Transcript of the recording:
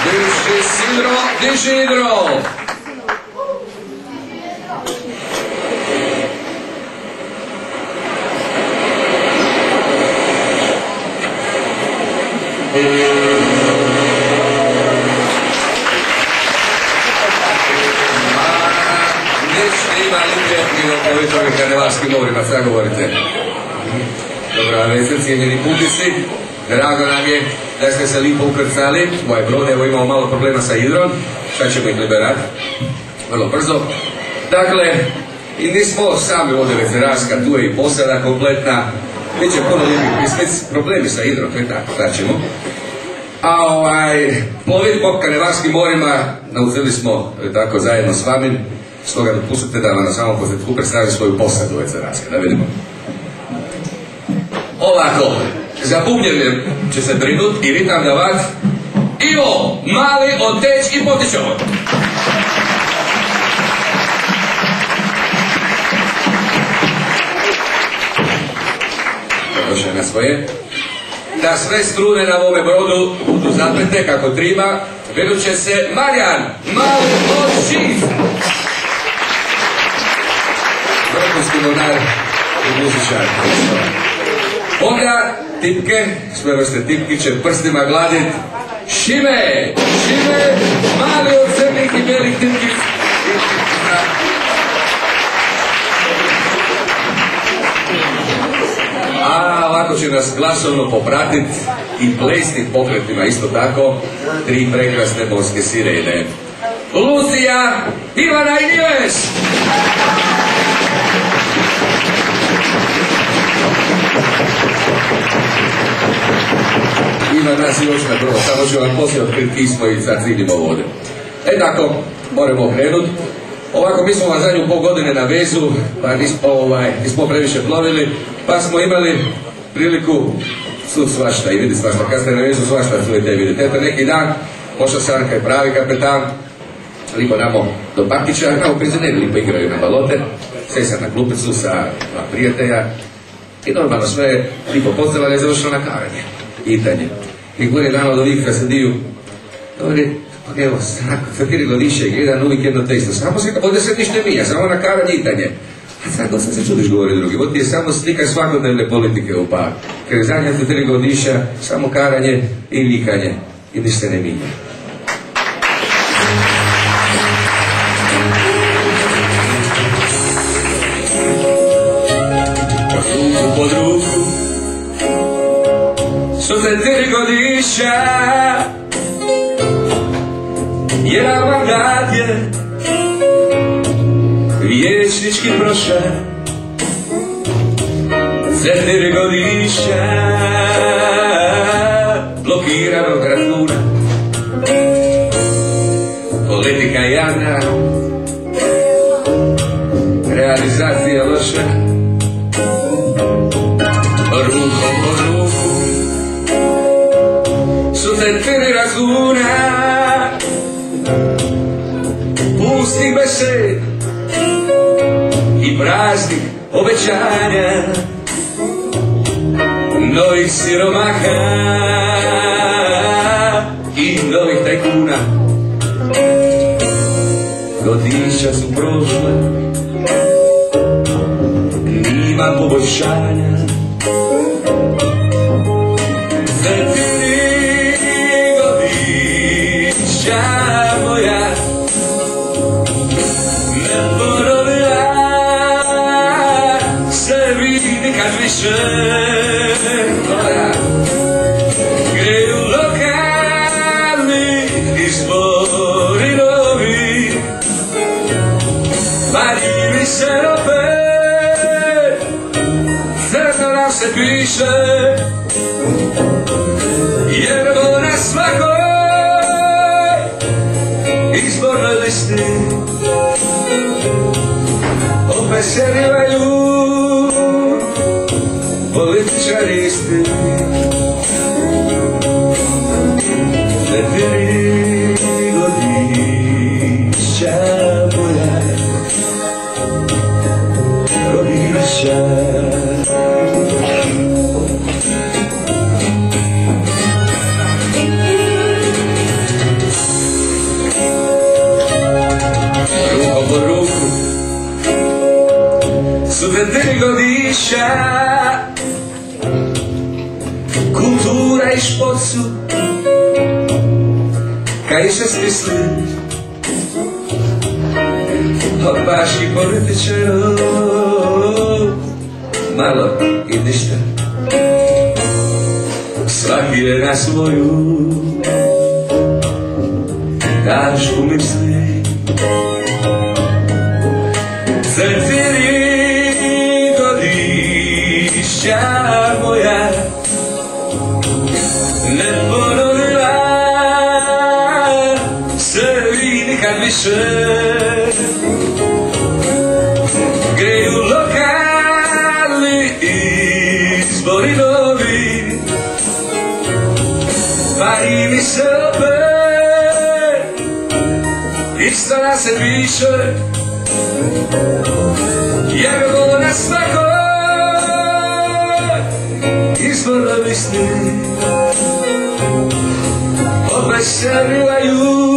Diži sidro, diži idro! Karnevalskim morima, šta govorite? Dobro, veze, cijenjeni putnici, drago nam je da ste se lipo ukrcali. Moj brod, evo imamo malo problema sa hidrom, šta ćemo ih liberati? Vrlo brzo. Dakle, i nismo sami ovdje večerarska, tu je i posada kompletna, bit će puno lijepih pismic, problemi sa hidrom, to je tako, šta ćemo. A plovit po Karnevalskim morima naučili smo tako zajedno s vami. Stoga dopustite da vam na samom posljedku predstavim svoju posadu večerarske, da vidimo. Ovako, za bubnjevljem će se brinut i ritam davat Ivo, mali oteć i potičovod. Došle na svoje. Da sve strune na ovome brodu budu zapete kako treba, vedut će se Marijan, mali otčiv. Vrhunski mornar i muzičar. Onda tipke, sve vrste tipki će prstima gladit Šime, Šime, mali od crnih i belih tipki. A ovako će nas glasovno popratit i plesnim pokretima isto tako 3 prekrasne morske sirene. Lucija, Ivana i Nives! Ima nas i još na prvo, samo ću vam poslije otkriti pismo i sad zidimo vode. Tako, moramo krenut. Ovako, mi smo vam zadnju pol godine na vezu, pa nismo previše plovili, pa smo imali priliku sud svašta i vidi svašta. Kad ste na vezu svašta čujete i vidite. Eto, neki dan, pošao sam kaj pravi kapetan, lipo namo do Partića, kao penzioneri lipo igraju na balote, sve sam na klupicu sa prijatelja i normalno sve lipo pozdravali i završilo na karanje. Pitanje. I gore dan od ovih rasadiju, dobri, evo, za 4 godišnje, jedan uvijek jedno te isto, samo se ovdje se ništa mija, samo na karanje itanje. A sad dosta se čudiš, govori drugi, ovo ti je samo slika svakodnevne politike u par. Jer je zadnja 4 godišnja, samo karanje i vikanje i ništa ne minja. Pod ruku su za 4 godišnja, jedan mandat je vječnički prošao. Za 4 godišnja blokiranog računa, politika jadna, realizacija loša. Rukom po ruku su te 4 razuna, pustih besed i praznih obećanja, novih siromaha i novih tajkuna. Godišća su prošle, nima poboljšanja. Za 4 godišća moja ne ponovila sebi nikad više. Greju lokalni izbori novi, vadi mi se opet, zrno nam se piše. Jer na svakoj izbornoj listi opet se rivaju političari isti. Za 4 godišća moja godišća. kaj se smisli od vaših političara, malo i ništa, svaki je na svoju tašku misli. Za 4 godišća moja ne ponovila se vi nikad više. Greju lokalni izbori novi, pa i mi se opet isto nas se piše. Javimo na svakoj izbornoj listi, obećavaju